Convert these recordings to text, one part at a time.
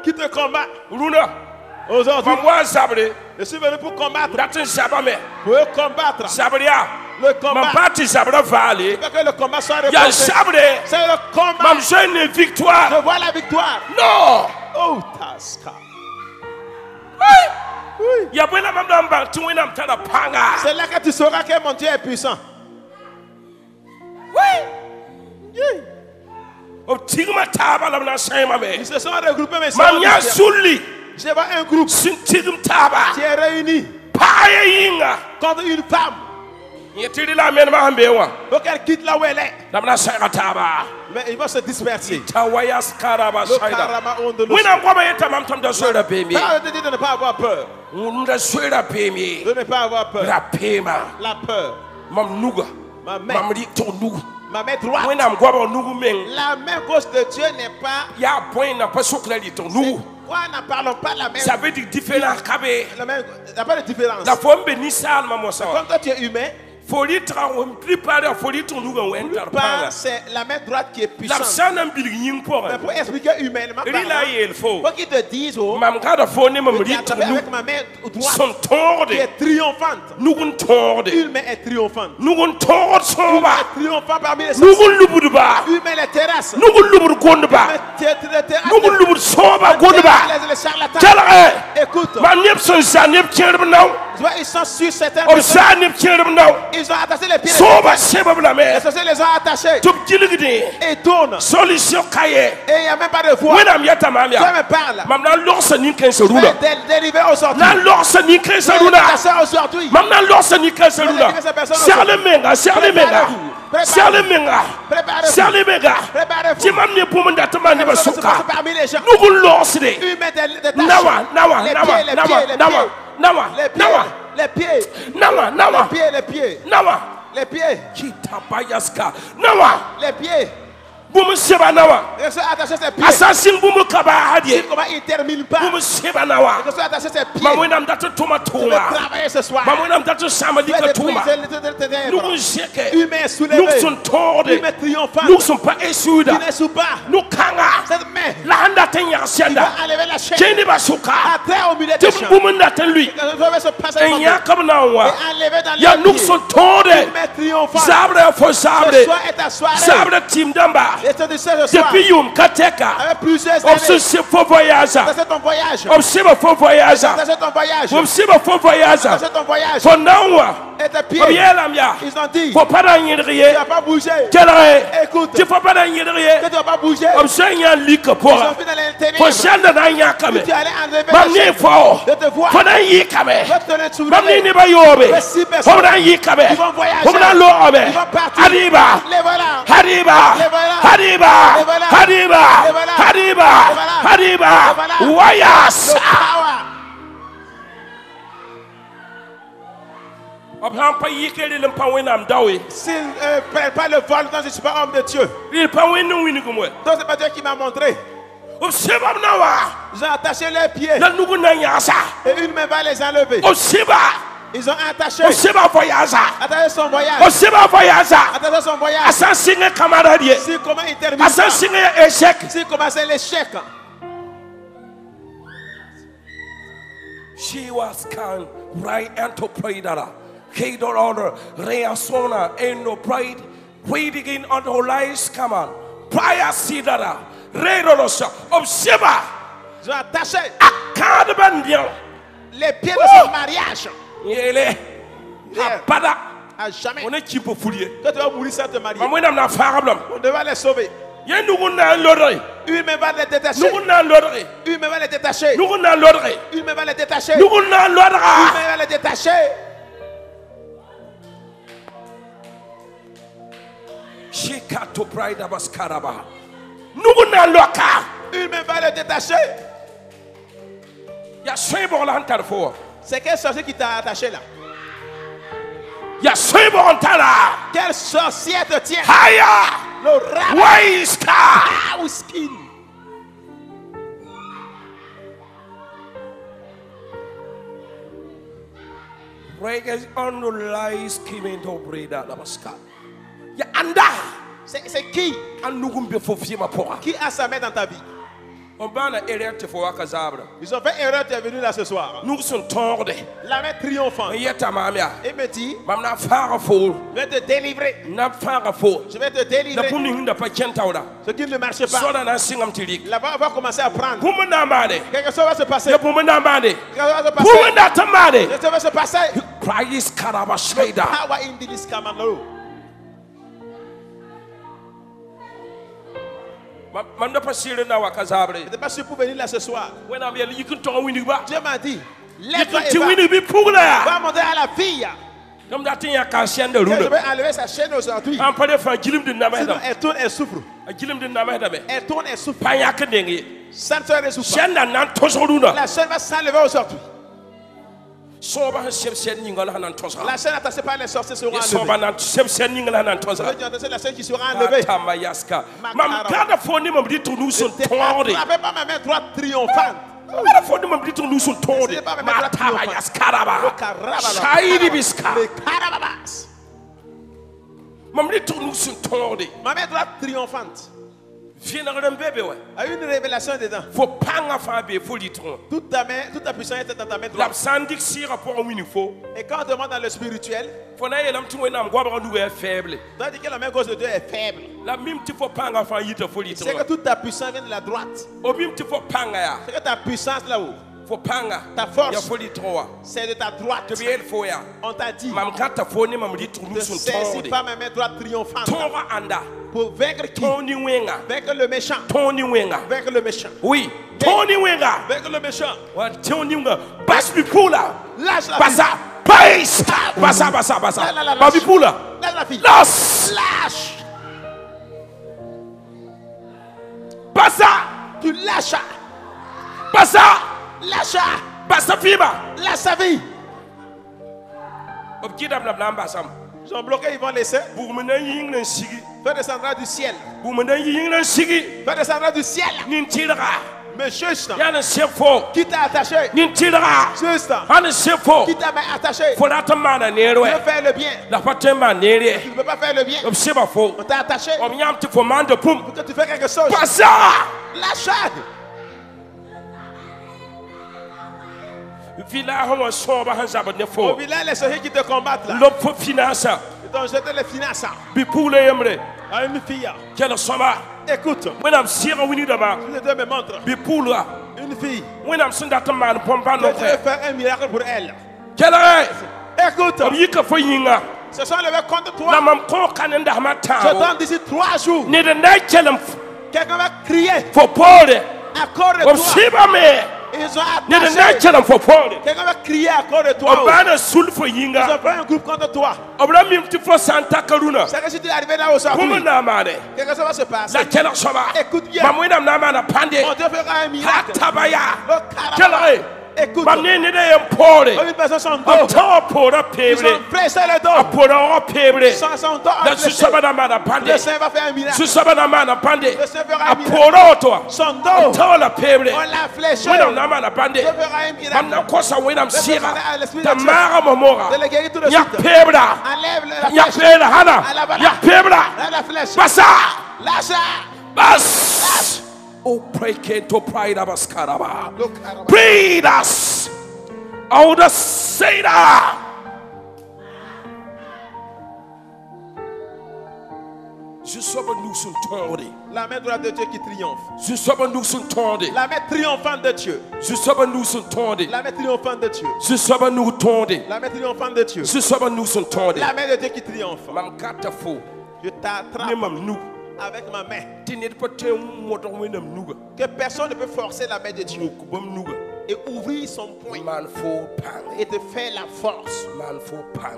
qui te combat. Aujourd'hui, je suis venu pour combattre. Pour combattre. Le combat. Parce que le combat soit reporté. C'est le combat. Je vois la victoire. Non. Oh, Taska. Oui. C'est là que tu sauras que mon Dieu est puissant. Oui. Ils se sont regroupés, mais je vois un groupe qui est réuni contre une femme. Donc elle quitte là où elle est. Mais ils vont se disperser. De ne pas avoir peur. De ne pas avoir peur. La peur. Ma main droite. La main gauche de Dieu n'est pas. Pourquoi n'en parlons pas la même? Ça veut dire différent. Il n'y a pas de différence. Quand toi tu es humain, c'est la main droite qui est puissante. Mais pour expliquer humainement, faut qu'ils te disent, avec ma main droite qui est triomphante. Une main est triomphante. Une main est triomphante parmi les sorciers. Une main les terrasses. Les charlatans. Écoute. Ils sont sur certains. Ils ont attaché les pieds. Les sorciers les ont attachés. Et tournent. Et il n'y a même pas de voix. Toi me parle. Dérivé aujourd'hui. Les pieds. Ils sont attachés ses pieds. Si comment il ne termine pas. Ils sont attachés ses pieds. Tu veux travailler ce soir. Humain soulevée. Humain triomphant. Qui ne soupe pas. Cette main qui va enlever la chaîne. À terre au milieu des champs. Et se passer et enlever dans les pieds. Humain triomphant. Ce soir est ta soirée. Depuis Yom Kateka, avec plusieurs années, c'est ton voyage. C'est ton voyage. C'est ton voyage. C'est ton voyage. C'est ton voyage. Et tes pieds, ils ont dit, faut pas tu ne vas pas bouger. Écoute, tu faut pas tu ne dois pas bouger. Ils ont fait dans les ténèbres. Tu allais enlever la chaîne de te voir. De te le soulever. Mais 6 personnes, ils vont voyager. Ils vont partir. Les voilà. S'il ne prennent pas le vol, donc je ne suis pas homme de Dieu. Donc c'est pas Dieu qui m'a montré. Ils ont attaché leurs pieds. Et une main va les enlever. Ils ont attaché. Attaché son voyage. Attaché son voyage. Si comment il termine. Si comment c'est l'échec. She was can right and to pray that. Kedor order reasona and no pride. Waiting in on her lives come on. Prior see that. Redorosa of Sheba. Ils ont attaché les pieds de son mariage. À jamais. On est qui pour fouiller. Toi tu vas mourir sans te marier. On devait les sauver. Une main va les détacher. Une main va les détacher. Une main va les détacher. Une main va les détacher. Shikato pride abaskaraba. Une main va les détacher. C'est quel sorcier qui t'a attaché là? Quel sorcier te tient? Le skin. C'est qui? Qui a sa main dans ta vie? Ils ont fait erreur, tu es venu là ce soir. Nous sommes tordés. La main triomphante. Il me dit, je vais te délivrer. Je vais te délivrer. Ce qui ne marche pas. Là-bas, on va commencer à prendre. Quelque chose va se passer. Quelque chose va se passer. Power in this Kamalo. Je n'étais pas sûr pour venir là ce soir. Dieu m'a dit, lève-toi et va monter à la fille. Je vais enlever sa chaîne aujourd'hui. Sinon, elle tourne et souffre. Elle tourne et souffre. Ça ne se souffre pas. La chaîne va s'enlever aujourd'hui. La chaîne attachée par les sorciers sera enlevée. La chaîne qui sera enlevée. N'avez pas ma main droite triomphante. Ma main droite triomphante. A une révélation dedans. Toute ta puissance est dans ta main droite. Et quand on demande dans le spirituel, on dit que la main gauche de Dieu est faible. C'est que toute ta puissance vient de la droite. C'est que ta puissance là-haut, ta force, c'est de ta droite. On t'a dit, ne saisis pas ma main droite triomphante. Pour vaincre qui? Vaincre le méchant. Vaincre le méchant. Oui. Vaincre le méchant. Lâche la fille. Lâche la fille. Lâche. Tu lâches. Lâche. Lâche sa vie. Ils ont bloqué, ils vont laisser. Fais descendre du ciel. Fais descendre du ciel. Monsieur, qui t'a attaché? Qui t'a attaché? Tu veux faire le bien. Tu ne peux pas faire le bien. On t'a attaché. Pour que tu fasses quelque chose. Lâche. Au village, les sorciers qui te combattent là. Ils t'ont jeté les finances. À une fille. Écoute. Si le Dieu me montre. Une fille. Je vais faire un miracle pour elle. Écoute. Ce sont levés contre toi. J'attends d'ici 3 jours. Quelqu'un va crier. À cause de toi. Ils ont attaché. Quelqu'un va crier à cause de toi. Ils ont fait un groupe contre toi. C'est que si tu es arrivé là aujourd'hui, quelque chose va se passer. Écoute bien. Mon Dieu fera un miracle. Écoute, une personne son dos. Ils ont pressé le dos. Son dos enflé. Le Seigneur va faire un miracle. Le Seigneur fera un miracle. Son dos, on l'a fléché. Dieu fera un miracle. Le Seigneur a l'esprit de Dieu. De le guérir tout de suite. Enlève la flèche. Enlève la flèche. Lâche. Oh, pray to pride of us, Karaba. Breathe us out of Satan. La main droite de Dieu qui triomphe. La main triomphante de Dieu. La main triomphante de Dieu. La main triomphante de Dieu. La main de Dieu qui triomphe. Je t'attrape avec ma main. Que personne ne peut forcer la main de Dieu et ouvrir son poing et te faire la force.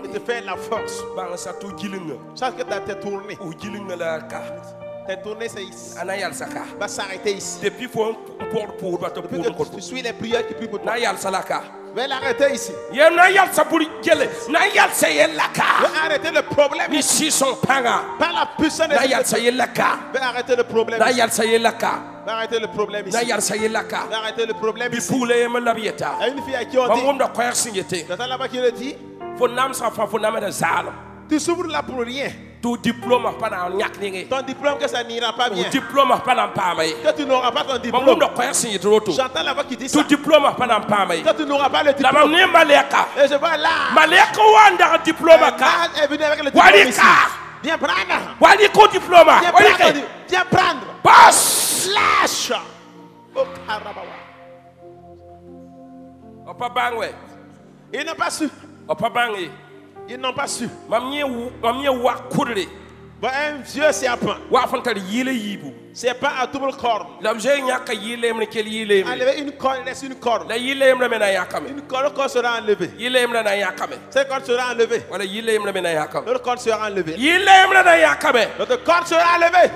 Et te faire la force. Chaque que tu t'es tourné. T'es tourné, c'est ici. Va s'arrêter ici. Depuis que tu suis les prières qui prient pour toi. Va l'arrêter ici. Va arrêter le problème. Par la puissance de Dieu. Va arrêter le problème. Va arrêter le problème ici. Va arrêter le problème ici. Il y a une fille à qui on dit. J'entends là-bas qui le dit. Tu s'ouvres là pour rien. Ton diplôme que ça n'ira pas bien. Que tu n'auras pas ton diplôme. J'entends la voix qui dit ça. Que tu n'auras pas le diplôme. Et je vois là. Est venu avec le diplôme ici. Viens prendre. Viens prendre. Slash. Oh, ils n'ont pas su. Ils n'ont pas su. Un vieux serpent. C'est pas à double corne. Enlever une corne, laisse une corne. Une corne sera enlevée. Cette corne sera enlevée. L'autre corne sera enlevée. L'autre corne sera enlevée.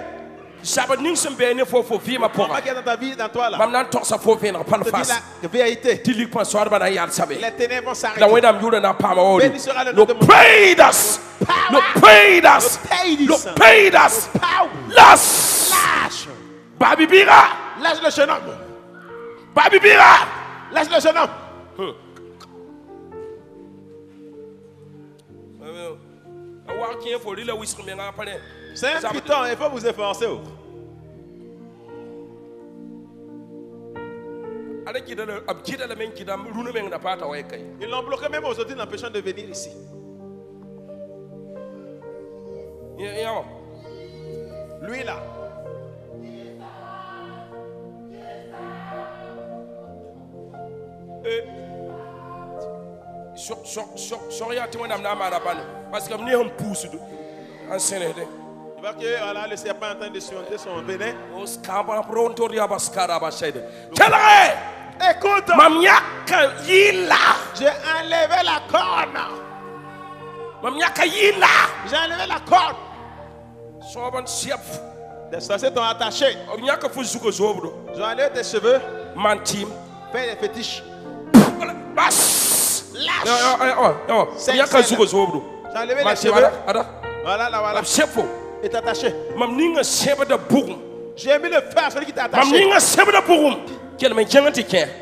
Sabat ning sem bene fo vie ma pora. Dans ta vie, dans toi là. Mam nan tok sa fo vie na pan face. La vérité. Tilik pan soir ba na yal sabe. Les ténèbres vont s'arrêter. La wedam yuda na pa ma odi. No paid us. No paid us. No paid us. Lash. Babi Bira. Lâche le jeune homme. Babi Bira. Lâche le jeune homme. Awa kien fo li la wisri me nga pale. C'est un piton, il faut vous efforcer. Ils l'ont bloqué même aujourd'hui, l'empêchant de venir ici. Lui là. Parce que je suis pousse en Sénégal. Il va que voilà, le serpent est en train de suinter son venin. Écoute, j'ai enlevé la corne. J'ai enlevé la corne. Les sorciers t'ont attaché. J'ai enlevé tes cheveux. Fais des fétiches. Lâche. J'ai enlevé les cheveux. Voilà, là, voilà. Est attaché. J'ai mis le feu à celui qui t'a attaché.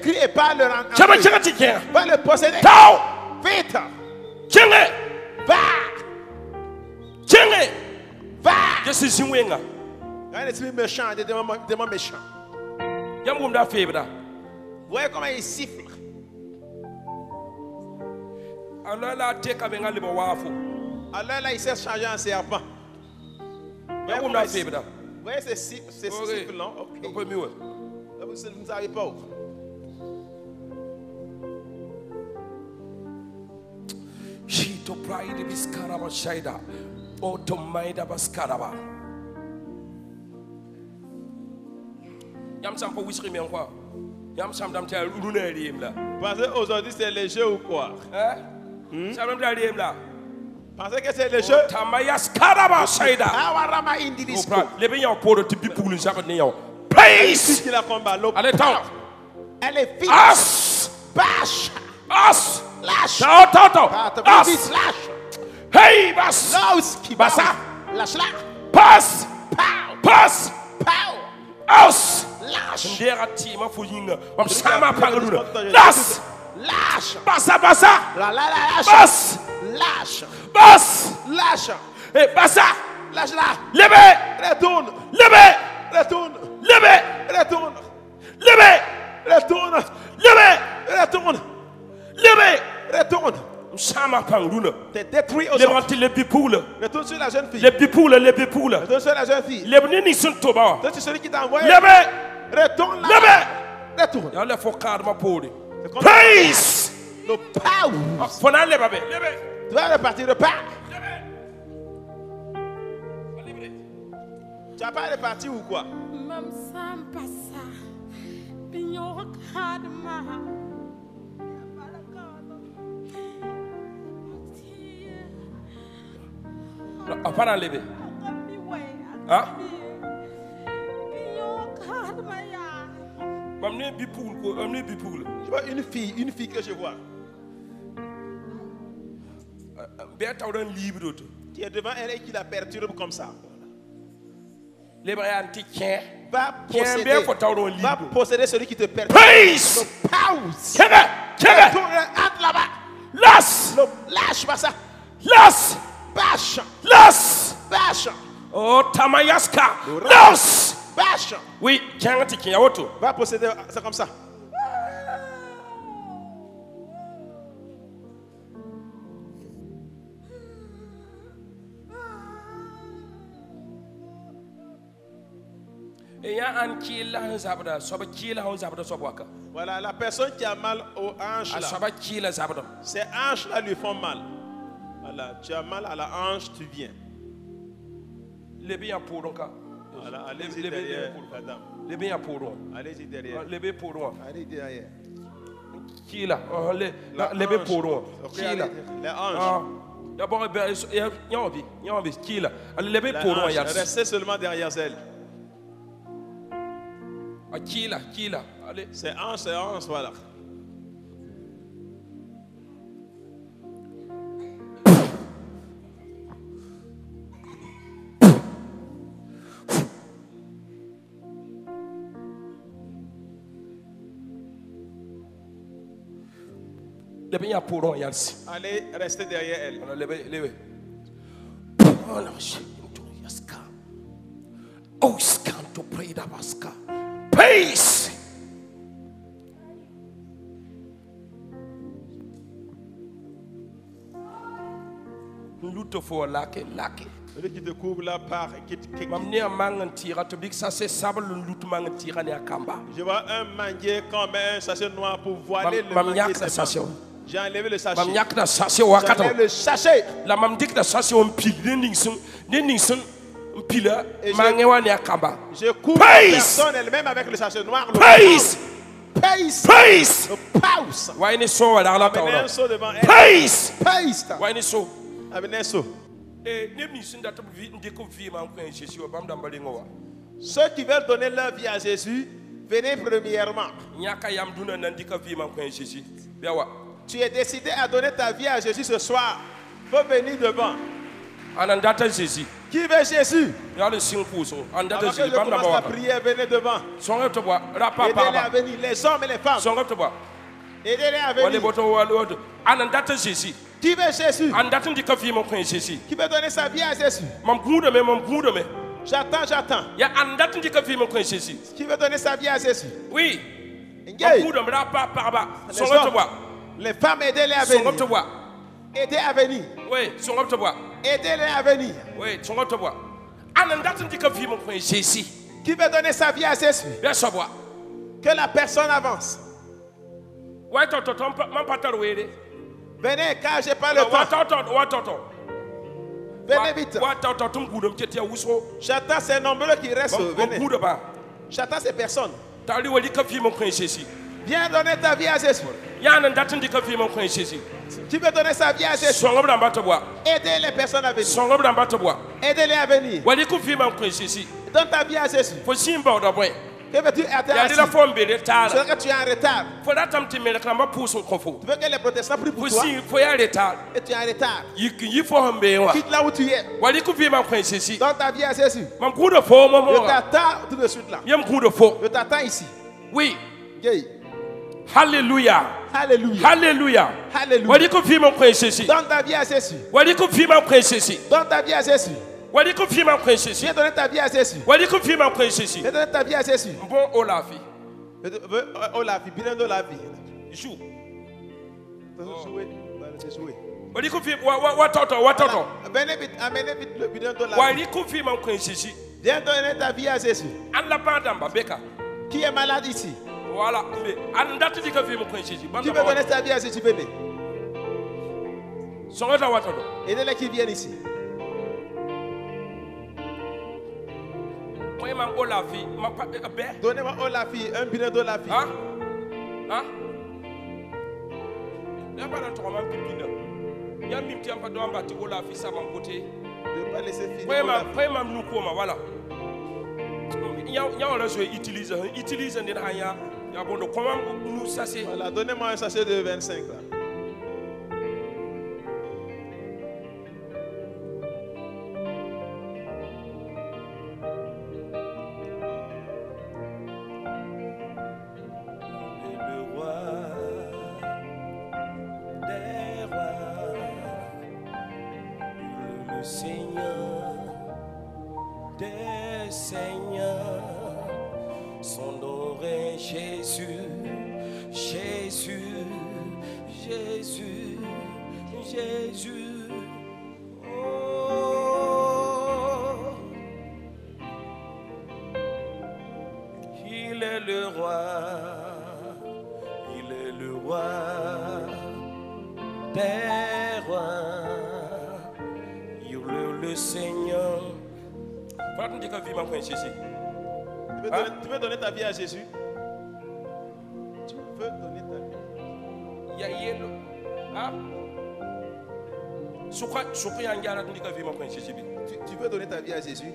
Crie et pas le rendre. Va le posséder. Vite. Va. Je suis un wenga. Un esprit méchant, des démons méchants. Vous voyez comment il siffle. Alors là, il s'est changé en serpent. Vous voyez ces siffles-là? Ok. Vous ne savez pas. Shito pride biskaraba shaida. Otomaida baskaraba. Yam sampo wisri me encore. Yam sam dam tel luna riem là. Pensez aujourd'hui c'est le jeu ou quoi? Hein? Sam dam tel riem là. Pensez que c'est le jeu? Tamayas karaba shaida. Awarama indisco. Les bien pour le type pour nous savoir néo. Praise. Allez tant. Elle est vite. As. Bash. As. Lâche. As. Lâche. Hey, bas. Bassa. Lâche-la. Pass. Pass. Aus. Lâche. Ndera tima fuyinga. Mam sama pangaluna. Las. Lâche. Bassa. Lâche. Bas. Lâche. Bas. Lâche. Et bassa. Lâche-la. Levez. Retourne. Levez. Retourne. Levez. Retourne. Levez. Retourne. Levez. Retourne. Levez. Retourne. Sama pangaluna. T'es détruit aux autres. Les bipoules. Retourne sur la jeune fille. Les bipoules. Retourne sur la jeune fille. Les bénis sont tombés. C'est celui qui t'a envoyé. Levez. Retourne là. Levez. Retourne. Il y a faut carrément pour lui. Praise. Le power. Faut aller lever. Tu vas repartir, repars. Tu vas pas repartir ou quoi? On va lever. Hein? Je vois une fille que je vois. Qui est devant elle et qui la perturbe comme ça. Va posséder celui qui te perturbe. Praise! Pause! Entre là-bas. Lâche! Lâche pas ça. Lâche! Bâche! Lâche! Bâche! Bâche. Oh, Tamayaska. Los. Bâche. Oui, tiens, auto. Va procéder, c'est comme ça. Voilà, la personne qui a mal aux hanches là, ces hanches là lui font mal. Voilà, tu as mal à la hanche, tu viens. Voilà, allez-y derrière, madame. Allez-y derrière. Allez derrière. Qui là? Les hanches. D'abord, il y a envie. Qui là? Restez seulement derrière elle. Qui là? Allez. C'est hanche, voilà. Allez, restez derrière elle. Peace. Celui qui te couvre la part. Je vois un manguier comme un sachet noir pour voiler le manguier. J'ai enlevé le sachet. J'enlève le sachet. La mamdik na sachet on pile. Je couvre la personne elle-même avec le sachet noir. Peace. Pause. Amenez un saut devant elle. Peace. Amenez un saut. Ceux qui veulent donner leur vie à Jésus, venez premièrement. Tu es décidé à donner ta vie à Jésus ce soir. Faut venir devant. Qui veut Jésus? Avant que je commence la prière, venez devant. Aidez-les à venir, les hommes et les femmes. Aidez-les à venir. Qui veut Jésus? Qui veut donner sa vie à Jésus? J'attends. Qui veut donner sa vie à Jésus? Oui. Les femmes, aidez-les à venir. Aidez à venir. Oui, aidez-les à venir. Oui, qui veut donner sa vie à Jésus? Que la personne avance. Venez, car je n'ai pas le temps. Venez vite. J'attends ces nombreux qui restent. Venez. J'attends ces personnes. Viens donner ta vie à Jésus. Qui veut donner sa vie à Jésus? Aidez les personnes à venir. Aidez-les à venir. Donne ta vie à Jésus. Que veux-tu être assis? C'est que tu es en retard. Tu veux que les protestants prient pour toi? Et tu es en retard. Quitte là où tu es. Donne ta vie à Jésus. Je t'attends tout de suite là. Je t'attends ici. Oui. Yeah. Alléluia. Alléluia. Alléluia. Alléluia. Donne ta vie à Jésus. Donne ta vie à Jésus. Viens donner ta vie à Jésus. Viens donner ta vie à Jésus. Bon, Olafi. Olafi, bien de la vie. Joue. Jouer. Venez vite, amenez vite le bidon de la vie. Viens donner ta vie à Jésus. Qui est malade ici? Voilà. Qui veut donner sa vie à Jésus? Venez. Aidez-les qui viennent ici. Donnez-moi Olafi, un bidon d'Olafi. Ne pas laisser finir. Voilà. Voilà, donnez-moi un sachet de 25 là. des seigneurs. Son nom est Jésus, Jésus, Jésus, Jésus. Oh, il est le roi, il est le roi des rois, il est le Seigneur. Tu veux donner ta vie à Jésus? Tu veux donner ta vie? Tu veux donner ta vie à Jésus?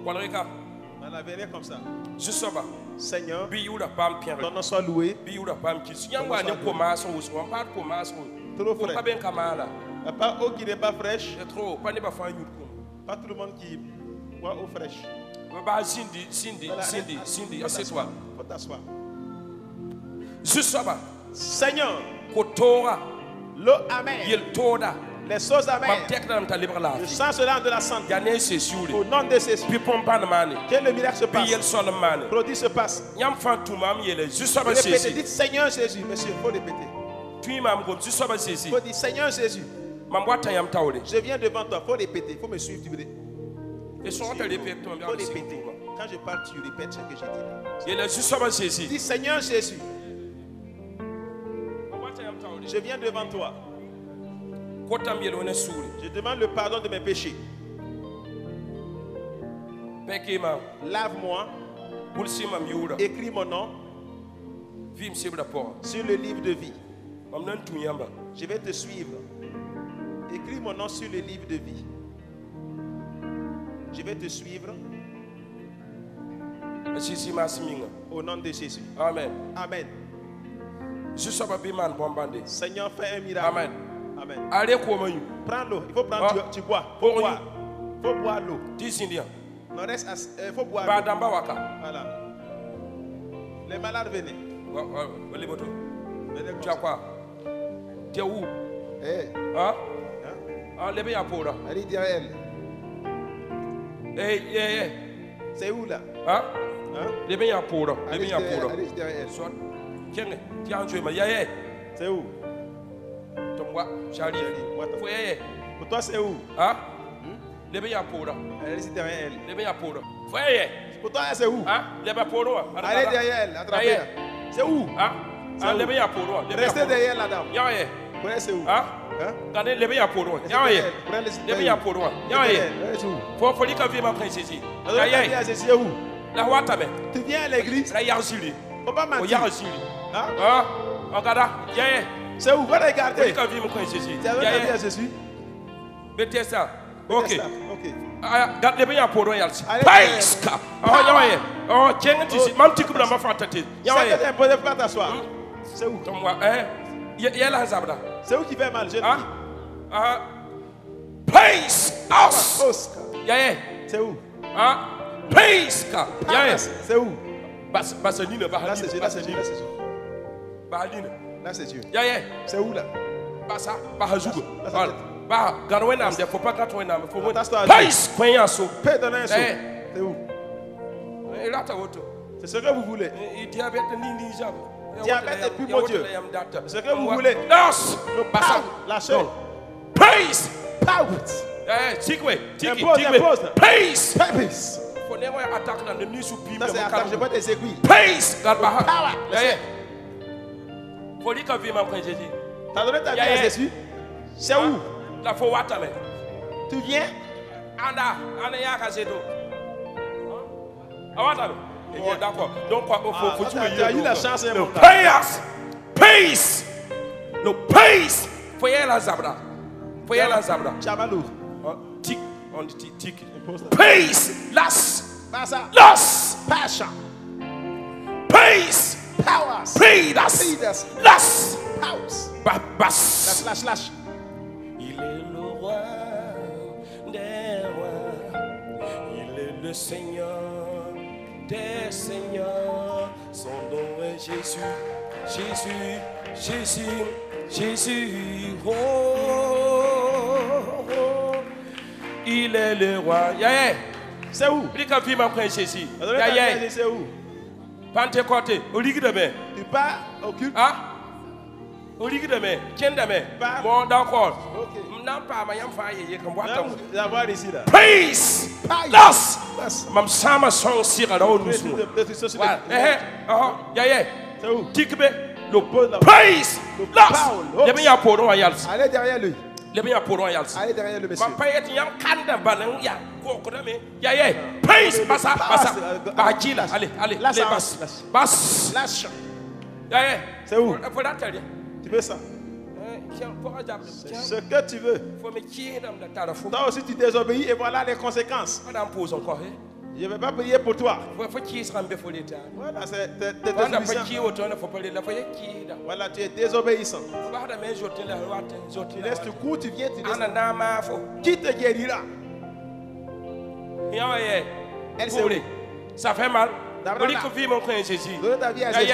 On la verrait comme ça. Seigneur, ton nom soit loué. Trop frais. Pas eau qui n'est pas fraîche. Pas tout le monde qui boit eau fraîche. Cindy, assieds-toi. Faut t'asseoir. Seigneur, l'eau amère, les choses amères, je sens cela de la santé. Au nom de Jésus, que le miracle se passe, produit se passe. Répétez, dites Seigneur Jésus. Monsieur, il faut répéter. Il faut dire Seigneur Jésus, je viens devant toi. Il faut répéter, il faut me suivre. Il faut répéter. Quand je parle, tu répètes ce que je dis. Dis Seigneur Jésus, je viens devant toi. Je demande le pardon de mes péchés. Lave-moi. Écris mon nom sur le livre de vie. Je vais te suivre. Écris mon nom sur le livre de vie. Je vais te suivre. Au nom de Jésus. Amen. Amen. Seigneur, fais un miracle. Amen. Amen. Allez, prends l'eau. Il faut prendre, tu bois. Il faut boire. Il faut boire l'eau. Non, reste, il faut boire l'eau. Voilà. Les malades, venez. Tu as quoi? Tu es où? Hein? Allez, derrière elle. C'est où là? Hein? Allez derrière elle. C'est où? Pour toi, c'est où? Hein? Allez derrière elle. Pour toi, c'est où? Allez derrière elle, attrapez-la. C'est où? Restez derrière la dame. Pour elle, c'est où? Tu viens à l'église? Faut pas mentir. C'est où? Va regarder. Tu as donné ta vie à Jésus? Ok. C'est où? C'est où qui fait mal? C'est où? C'est où? Là, c'est Dieu. C'est où là? C'est où? C'est ce que vous voulez. Diabète et puis mon Dieu. Ce que vous voulez. Lâchez. Praise. Pout. Impose. Praise. Ça c'est attaque, je vois des aiguilles. Praise. T'as donné ta vie à Jésus? C'est où? Tu viens? Oh, d'accord. Donc, faut tu as eu la chance. Praise. No praise. Foyer la zabra. Chamalou. Tic. On dit tic. Praise. Las. Passion. Praise. Powers. Praise. Las. House. Bass. Slash. Il est le roi des rois. Il est le Seigneur des seigneurs. Son nom est Jésus. Oh. il est le roi. Yeah. C'est où? C'est où? Pentecôte, au ligue de mai. Tu pars au culte? Ah? Au ligue de mai. Tiens de mai. Bon, d'accord. Ok. Non, pas, mais il y a un faille. D'avoir ici là. Praise! Las! Mam sama song sira là où nous sommes. C'est où? Tikbe. Praise! Las! Les meilleurs pour royals. Allez derrière lui. Les meilleurs pour royals. Allez derrière le monsieur. Ma paye est un canne balan ya. Praise! Bassa, bassa. Bahila. Allez, allez. Basse. Basse. Lâche. C'est où? Faut l'attendre. Tu veux ça? C'est ce que tu veux. Toi aussi tu désobéis et voilà les conséquences. Je ne vais pas prier pour toi. Voilà, c'est désobéissant. Voilà, tu es désobéissant. Tu laisses, tu cours, tu viens, tu laisses. Qui te guérira? Elle c'est où? Ça fait mal. Donne ta vie à Jésus.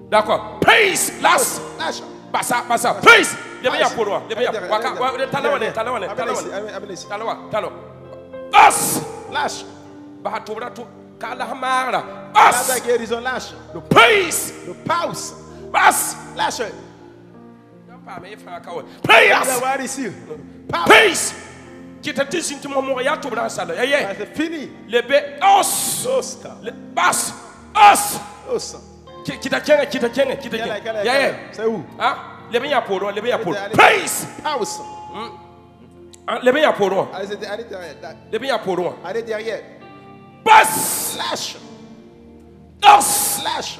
D'accord. Praise, lâche. Bassa. Praise. Lebeya pour moi. As. Lâche. As. La guérison, lâche. Le praise. Le pause. Bas. Lâche. Praise. Praise. C'est fini. Le os. Bas. Os. C'est où? Praise. Pause. Allez derrière. Basse. Lâche. Os. Lâche.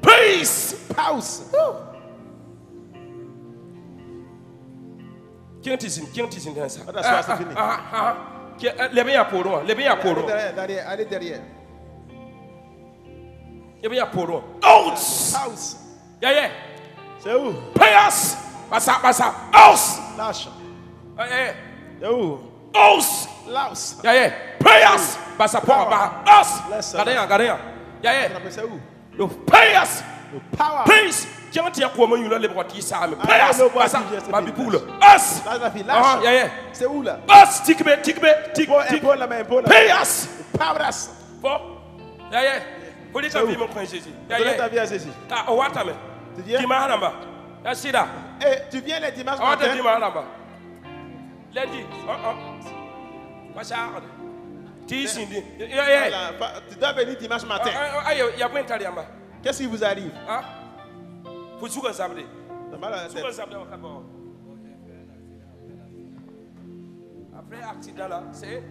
Praise. Pause. Qui est-il dans ça? C'est fini. Allez derrière. House. C'est où? Payas. Bassa. House. Lâche. C'est où? House. Laos. Payas. Bassa pour House. Gardez. C'est où? Le payas. Le power. Praise. Qui est dire comment il a les bras qui ça me payas. Bassa. Babi poule. Us. Lâche. C'est où là? Us. Tikbe. Épaule la main, épaule. Payas. Pavras. Bon. Faut dire que mon frère Jésus. Donne ta vie à Jésus. Ah, au watame. Tu viens? Dimanche là-bas. Là, tu viens les dimanches matin? Dimanche là-bas. Lundi. Tu dois venir dimanche matin. Qu'est-ce qui vous arrive? Faut tout ça. Après l'accident là, c'est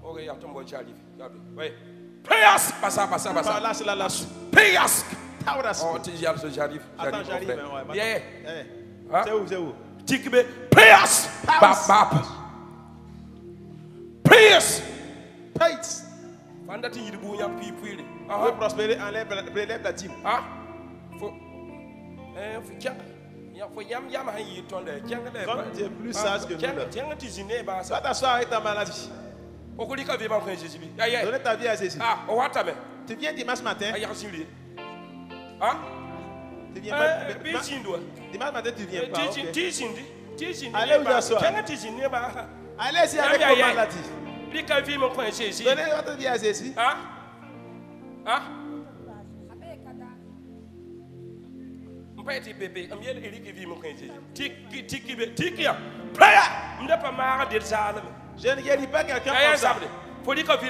ok, il y a ton boy qui arrive. Oui. Payas. Bassa. Lâche. Payas. Oh, j'arrive. Attends, j'arrive. C'est où? Tikbe. Payas. Bap. Payas. Payas. Pendant qu'il y a beaucoup de people. Pour prospérer, enlève la dîme. Comme tu es plus sage que nous. Va t'asseoir avec ta maladie. Donne ta vie à Jésus. Tu viens dimanche matin. Tu viens pas. Dimanche matin, tu viens pas. Allez vous asseoir. Allez-y avec ta maladie. Donnez votre vie à Jésus. Je ne guéris pas quelqu'un comme ça. Donnez ta vie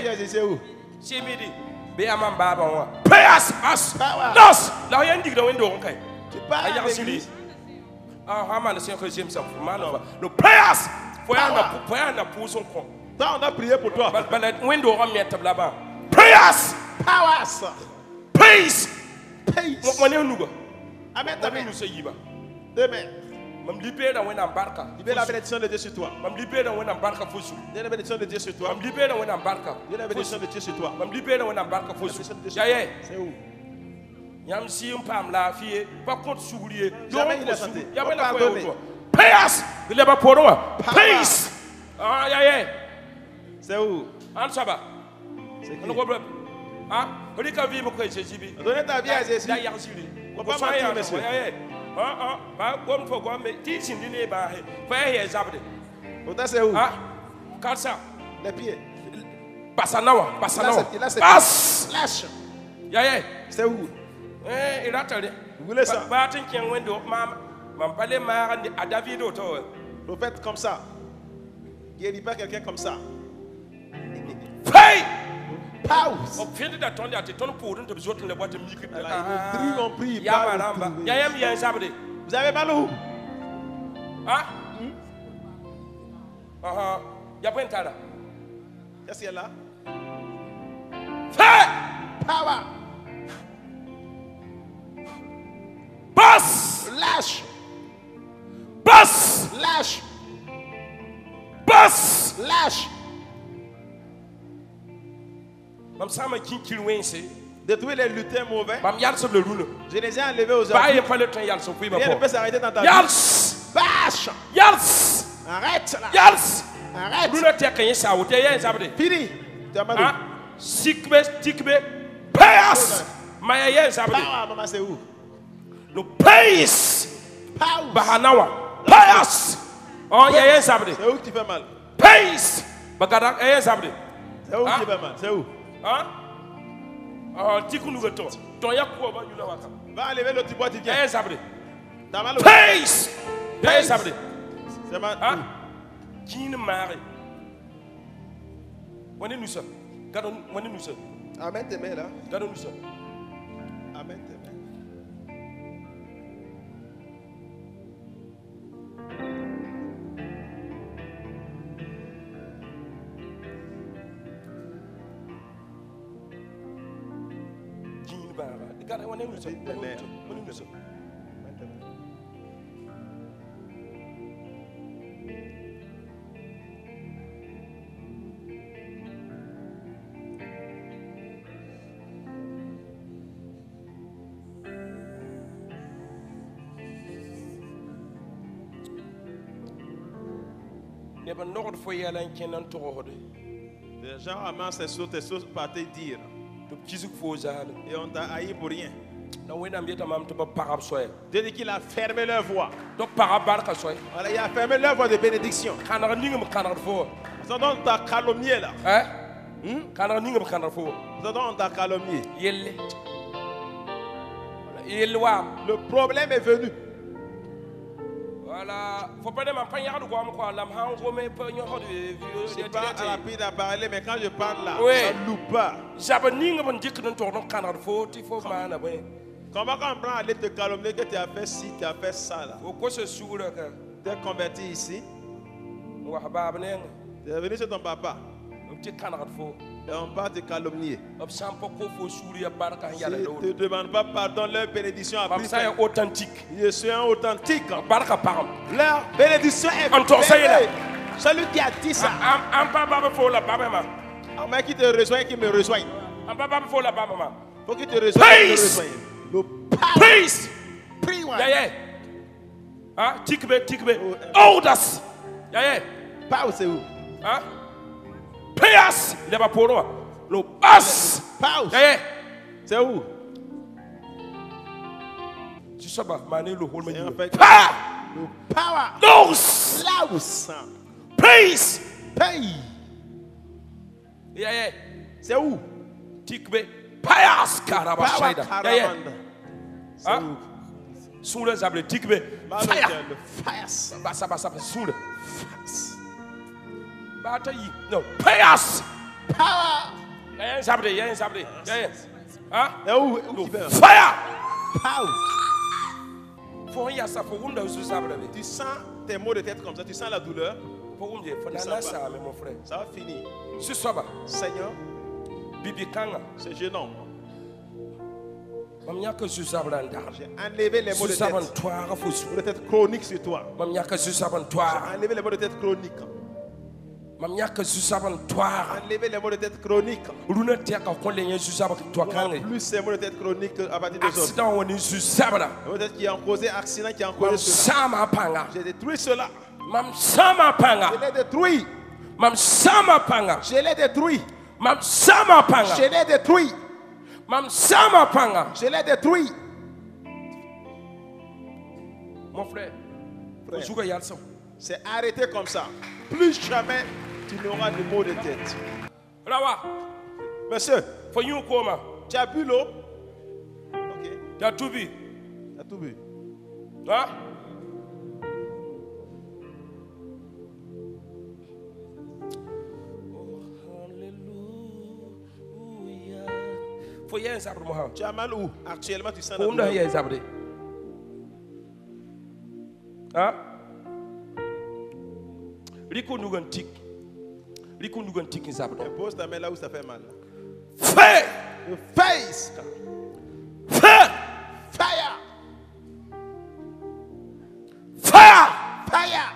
à Jésus. C'est où? C'est midi. Payas. Nos. Là, il y a un digne window. Tu pars à l'église. Le payas. Faut y pour son compte. Toi, on a prié pour toi. Window là-bas. Prayers. Powers. Praise. Peace. Amen. Demain. Libère la bénédiction de Dieu sur toi. Libère la bénédiction de Dieu sur toi. Libère la bénédiction de Dieu sur toi. C'est où? Jamais il est santé. Prayers. Praise. C'est où? Ansaba. Ah, on dit qu'à vivre quoi, Jésus. Donnez ta vie à Jésus. On va pas mentir, monsieur. Pas comme faut quoi, mais dis si n'est pas. Fais les arbres. C'est où? Ah, quand ça. Les pieds. Passanawa. Lâche. C'est où? Il a tardé. Vous voulez ça? Vous faites comme ça. Il n'y a pas quelqu'un comme ça. Hey! Pause. Vous avez mal où? Ah? Qu'est-ce qu'il y a là? Hey! Power. Basse! Lâche. Basse! Lâche. Basse! Lâche. Détruire les lutins mauvais. Je les ai enlevés aux hommes. Rien ne peut s'arrêter dans ta vie. Bâche. Arrête là. Arrête. Fini. Tu as mal où? Sikbe. Payas. Maman, c'est où? No payas. Bahanawa. Payas. Oh, yaya sabde. C'est où que tu fais mal? Payas. Bagada yaya sabde. C'est où que tu fais mal? C'est où? Hein? Ah, Tikounugato. Ton yakouba yulawaka. Va enlever le petit bois, tu viens. Yaya sabde. T'as mal où? Payas. Yaya sabde. C'est mal. Hein? Qui ne marie? Nous sommes. Nous sommes. Amen tes mains là. Nous sommes. Amen tes mains. Les gens amassent ces choses par te dire. Et on t'a haï pour rien. Dieu dit qu'il a fermé leur voie. Voilà, il a fermé leur voie de bénédiction. C'est donc on t'a calomnié là. C'est donc on t'a calomnié. Le problème est venu. Voilà, faut pas demander je suis pas rapide à parler, mais quand je parle là, ça ne loupe pas. Comment quand on prend à aller te calomnier que tu as fait ci, tu as fait ça là? Tu es converti ici. Tu es venu chez ton papa. Et on va te calomnier. Si tu ne demandes pas pardon, leur bénédiction a pris fin. Je suis un authentique. Leur bénédiction est vraie. Celui qui a dit ça. Mais qui te rejoint, qui me rejoigne. Faut qu'il te rejoigne. Please. Prie. Tikbe. Audace. Pas où c'est où? Payas. Il n'est pas pour nous. No bass. Pause. C'est où? Tu sais pas, mané le rôle de power. Laus. Praise. Pay. C'est où? Tikbe. Payas. Karabashaida. C'est où? Soule zabre tikbe. Fire. Basa. Soule. Bataille. No. Payas. Power. Zabre. Hein? Fire. Power. Tu sens tes maux de tête comme ça, tu sens la douleur. Ça va finir. Seigneur, ce jeune homme, j'ai enlevé les maux de tête chroniques sur toi. J'ai enlevé les maux de tête chroniques. Enlever les maux de tête chroniques. Plus ces maux de tête chroniques à partir d'aujourd'hui. Peut-être qui ont causé accident, qui ont causé cela. J'ai détruit cela. Je l'ai détruit. Je l'ai détruit. Je l'ai détruit. Je l'ai détruit. Mon frère. C'est arrêté comme ça. Plus jamais tu n'auras de maux de tête. Monsieur, tu as bu l'eau? Ok. Tu as tout bu? Tu as tout bu. Hein? Tu as mal où? Actuellement, tu sens la douleur. Hein? Pose ta main là où ça fait mal. Fire! Face! Fire! Fire! Fire! Fire!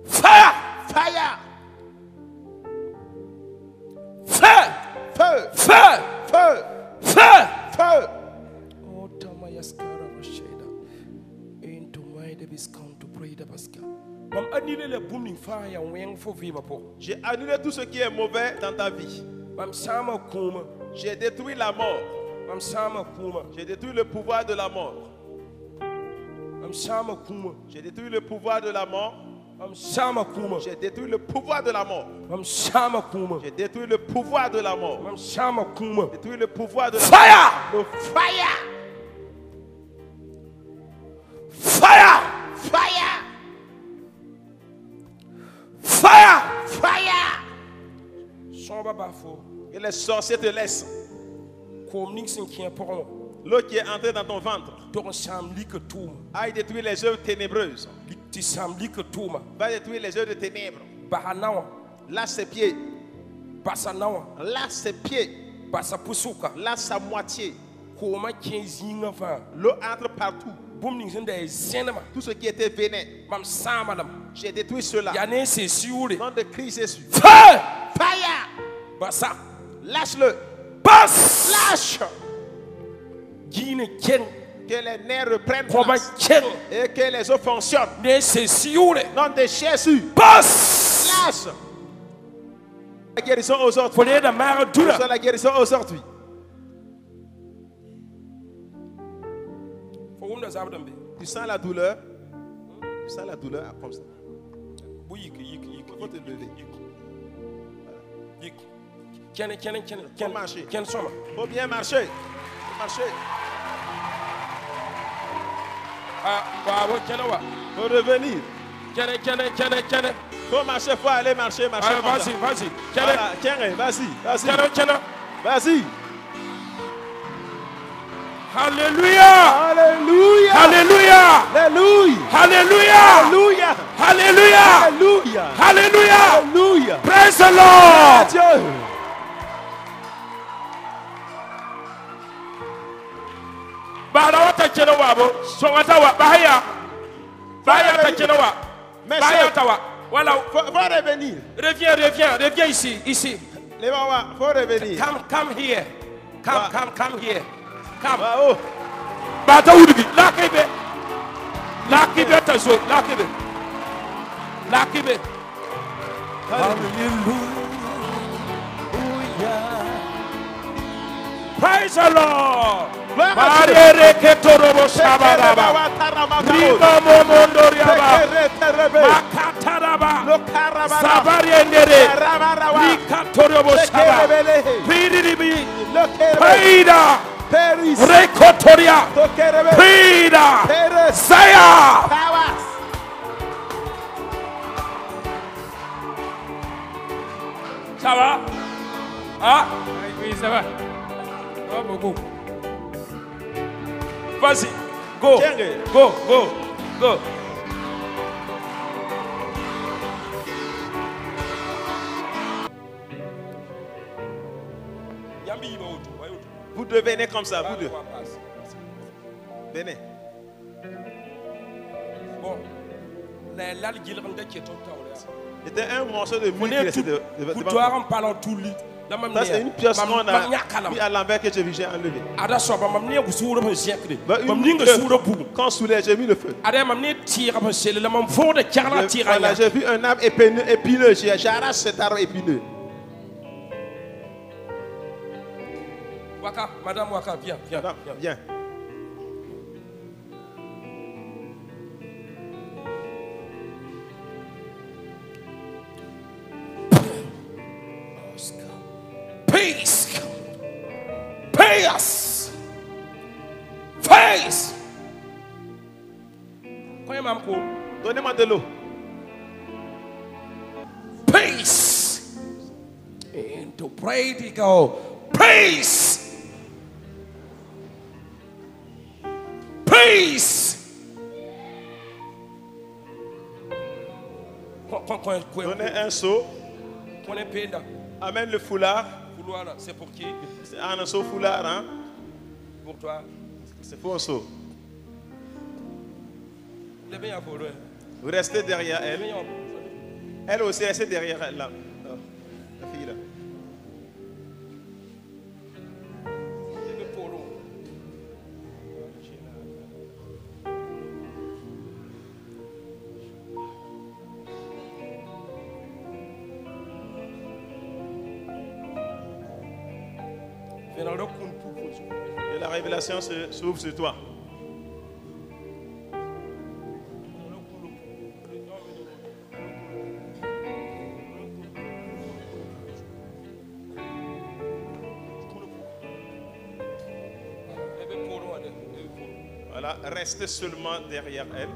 Fire! Fire! Feu! Feu! Feu! Feu! Feu! Feu! Oh, Tamayaskara Shada. Into my debis come to pray the basket. J'ai annulé tout ce qui est mauvais dans ta vie. J'ai détruit la mort. J'ai détruit le pouvoir de la mort. J'ai détruit le pouvoir de la mort. J'ai détruit le pouvoir de la mort. J'ai détruit le pouvoir de la mort. J'ai détruit le pouvoir de la mort. Fire! Le fire! Fire! Fire! Fire! Fire! Que les sorciers te laissent. L'eau qui est entrée dans ton ventre a détruit les œuvres ténébreuses. Va détruire les œuvres de ténèbres. Là ses pieds. Là ses pieds. Là sa moitié. L'eau entre partout. Tout ce qui était vénin. J'ai détruit cela. Nom de Christ Jésus. Fire! Fire! Lâche-le. Lâche. Que les nerfs reprennent place. Et que les os fonctionnent. Nom de Jésus. Lâche. La guérison aujourd'hui. La guérison aujourd'hui. Tu sens la douleur? Tu sens la douleur comme ça? Il faut te lever. Faut marcher. Faut bien marcher. Faut marcher. Faut revenir. Faut marcher, faut aller marcher. Vas-y. Voilà, tiens, vas-y. Vas-y. Alléluia! Alléluia! Alléluia! Alléluia! Alléluia! Alléluia! Alléluia! Alléluia! Alléluia! Alléluia! Praise the Lord! Dieu! Bahaya tawa. Voilà. Faut revenir. Reviens ici. Les mamans, faut revenir. Come here. Come here. Come. Oh. Bata udubi. Lakibe tazo. Lakibe. Hallelujah. Praise the Lord. Mariere ketorobo shabaraba. Riba momondoriaba. Makataraba. Sabariendere. Rikatorobo shaba. Piribi. Paida. Rekotoria. Paida. Saya. Ça va? Ah? Oui, ça va. Oh, beaucoup. Vas-y. Go. Vous devenez comme ça, vous deux. Venez. Bon. C'était un morceau de mur qui restait devant. Ça, c'est une pièce qu'on a mis à l'envers que j'ai enlevé. Quand on soulève, j'ai mis le feu. Voilà, j'ai vu un arbre épineux. J'ai arraché cet arbre épineux. Waka, Madame Waka, viens, viens, viens. Peace. Peace. Face. Donnez-moi de l'eau. Peace. And to pray to go. Peace. Peace. Donnez un seau. Amène le foulard. C'est pour qui? C'est un seau foulard, hein? Pour toi. C'est pour un seau. Vous restez derrière elle. Elle aussi, restez derrière elle, là. Oh, la fille, là. Et la révélation s'ouvre sur toi. Voilà, restez seulement derrière elle.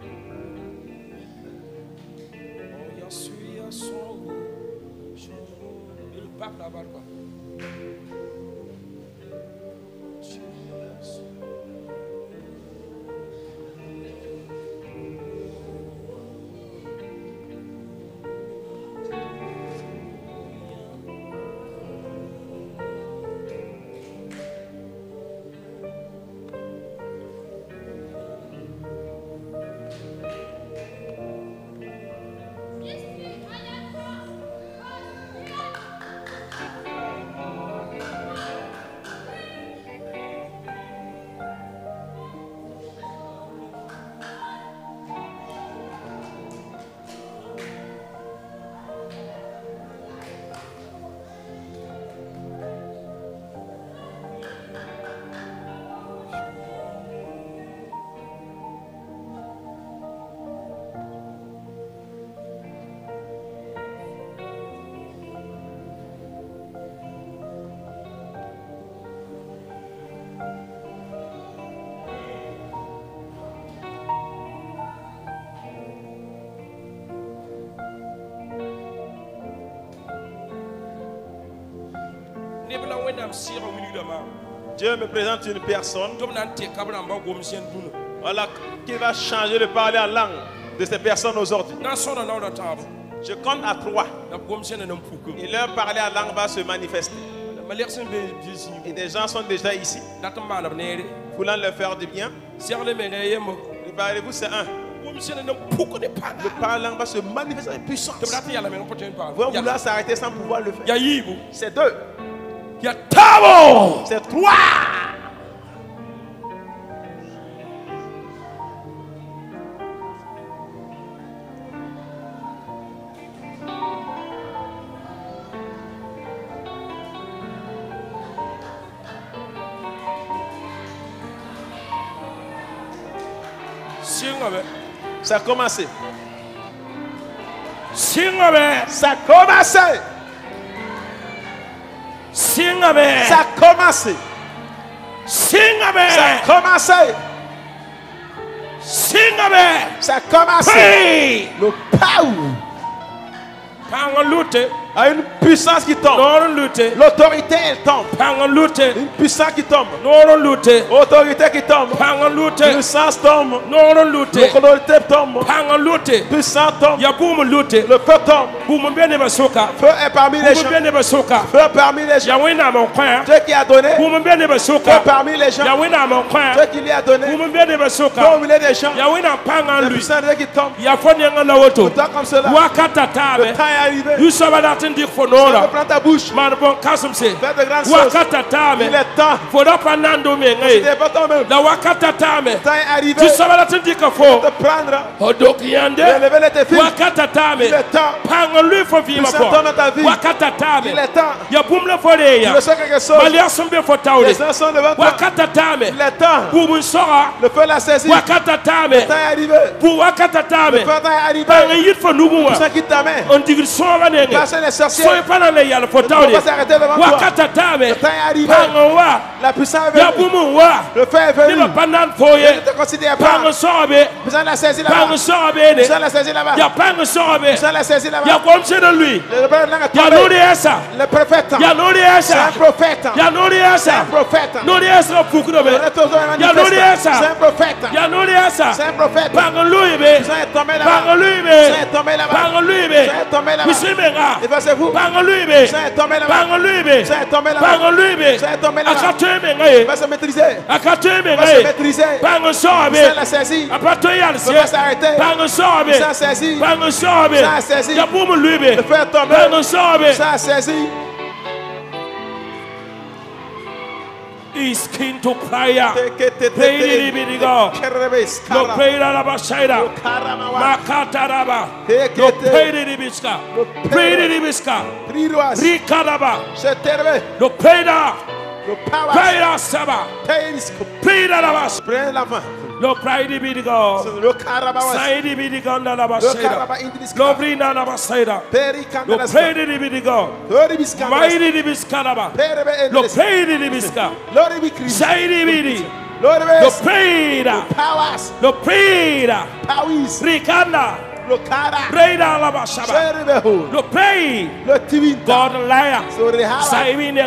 Dieu me présente une personne, voilà, qui va changer de parler en langue de ces personnes aujourd'hui. Je compte à 3. Et leur parler en langue va se manifester. Et des gens sont déjà ici, voulant leur faire du bien. Préparez-vous, c'est un. Le parler en langue va se manifester avec puissance. Vous vouloir s'arrêter sans pouvoir le faire. C'est 2. C'est 3. Ça a commencé. Ça a commencé. Ça a commencé. Ça a commencé. Ça a commencé. Le power a une puissance qui tombe. L'autorité elle tombe. Une puissance qui tombe. Autorité qui tombe. Puissance tombe. L'autorité tombe. Puissance tombe. Le feu tombe. Feu est parmi les gens. Feu parmi les gens. Dieu qui a donné. Feu parmi les gens. Dieu qui lui a donné. Feu au milieu des gens. La puissance de Dieu qui tombe. Pour toi comme cela. Le temps est arrivé. Reprends ta bouche. Fais de grandes choses. Il est temps. C'était pas toi-même. Le temps est arrivé. Tu te prendre. Élever les défis. Il est temps. Puissant dans ta vie. Il est temps. Tu reçois quelque chose. Les gens sont devant toi. Il est temps. Le feu l'a saisi. Le temps est arrivé. Le feu est arrivé. Pour ceux qui t'amènent. Personne n'est sorcier. Ne faut pas s'arrêter devant toi. Le temps est arrivé. La puissance est venue. Le feu est venu. Ne te considère pas. Besoin de la saisir là-bas. Besoin de la saisir là-bas. Besoin de la saisir là-bas. Le prophète. C'est un prophète. C'est un prophète. C'est un prophète. C'est un prophète. Besoin de tomber là-bas. Besoin de tomber là-bas. Besoin de tomber là-bas. Effacez-vous. Besoin de tomber là-bas. Besoin de tomber là-bas. Besoin de tomber là-bas. Il va se maîtriser. Il va se maîtriser. Besoin de la saisir. Il va pas s'arrêter. Besoin de saisir. Besoin de saisir. Le feu est tombé. Besoin de saisir. Is keen to prayer. Pray the God. No pray the Bashaira. Makataraba. No pray the Biska. Pray the Biska. Rikaraba. No pray the Saba. Pray the Labas. Pray l'avant. No pray the God. Saidi be the God na Bashaira. No bring na Bashaira. No pray the God. Mighty the Biskaraba. No pray the Biska. Saidi be the no pray no pray Rikana. Pray the Labashaba. No pray God liar. Saimina.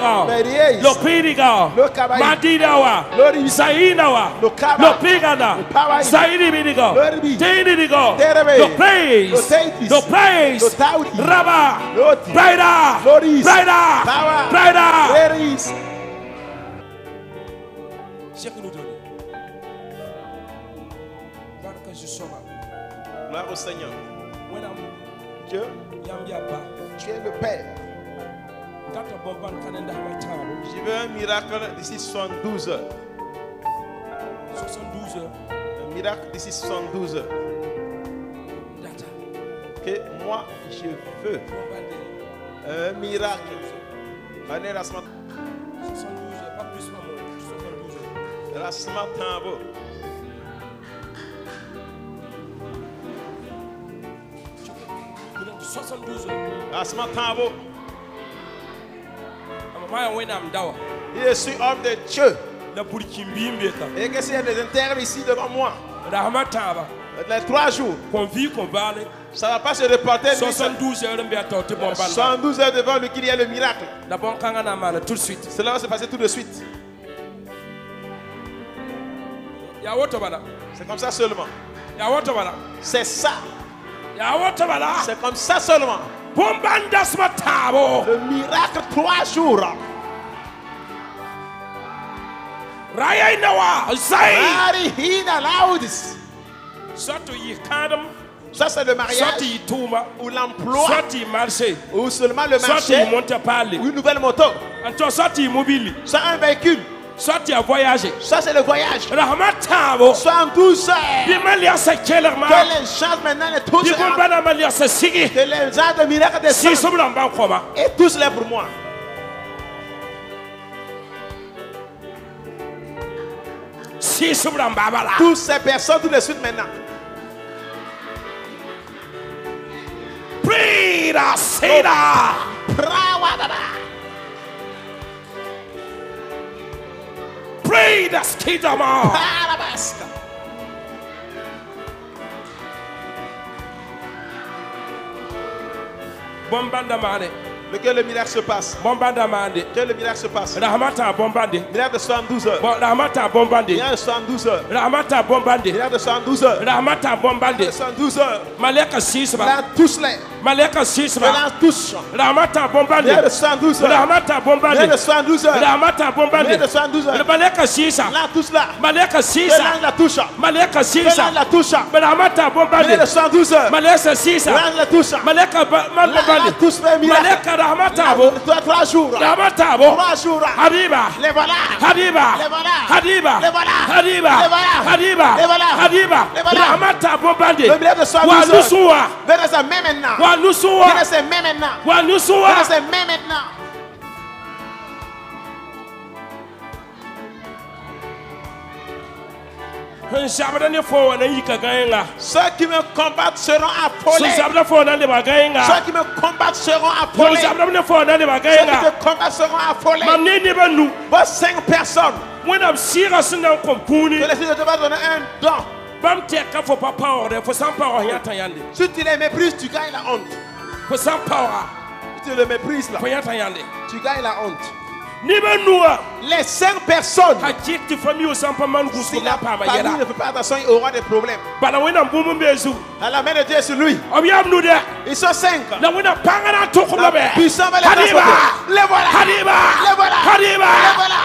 No Pidiga. Madidawa. Sainawa. No Pigana. Saidi Bidigo. Dadidigo. No praise. No praise. Rabba. Brighter. Brighter. Brighter. C'est que nous donnons. Gloire au Seigneur. Dieu, tu es le Père. Je veux un miracle d'ici 72 heures. 72 heures. Un miracle d'ici 72 heures. Que moi, je veux un miracle. Allez, la semaine. 72 heures, pas plus, 72 heures. La semaine tambour. La semaine tambour. Je suis homme de Dieu. Et que s'il y a des intérêts ici devant moi, les 3 jours, ça ne va pas se reporter. 72 heures devant lui qu'il y a le miracle. Tout de suite. Cela va se passer tout de suite. C'est comme ça seulement. C'est ça. C'est comme ça seulement. Le miracle 3 jours. Ça c'est le mariage ou l'emploi ou seulement le marché ou une nouvelle moto. Ça un véhicule. Soit tu as voyagé. Ça c'est le voyage. 72 heures. Que les gens maintenant les touchent. Que les gens de miracle descendent. Et tous les pour moi. Toutes ces personnes tout de suite maintenant. Pray the skidama. Bombardement. Lequel le miracle se passe? Bombardement. Quel le miracle se passe? Rahmata bombardé. Miracle de 72 heures. Rahmata bombardé. Miracle de 72 heures. Rahmata bombardé. Miracle de 72 heures. Rahmata bombardé. Miracle de 72 heures. Maleka 6 là tous les Maleka 6 ba. Lance touche. Ramata bombande. Viens de 112 heures. Ramata bombande. Viens de 112 heures. Ramata bombande. Viens de 112 heures. Maleka 6. Lance touche là. Maleka 6. Lance la touche. Maleka 6. Lance la touche. Ramata bombande. Viens de 112 heures. Maleka 6. Lance la touche. Maleka bombande. La touche fait miracle. Maleka Ramata bo. 3 jours. Ramata bo. 3 jours. Habiba. Les voilà. Habiba. Les voilà. Habiba. Les voilà. Habiba. Les voilà. Habiba. Les voilà. Habiba. Les voilà. Ramata bombande. Le milieu de 112 Wa heures. nusuwa. Viens de ça même maintenant. Wa nusuwa. Viens de ça même maintenant. Wa nusuwa. Viens de ça même maintenant. Ceux qui me combattent seront affolés. Ceux qui me combattent seront affolés. Ceux qui me combattent seront affolés. Vos 5 personnes. Que le Seigneur te va donner un don. Si tu les méprises, tu gagnes la honte. Si tu les méprises là, tu gagnes la honte. Les 5 personnes, si la famille ne fait pas attention, il aura des problèmes. La main de Dieu est sur lui. Ils sont 5. La puissance va les transporter. Les voilà. Les voilà. Les voilà.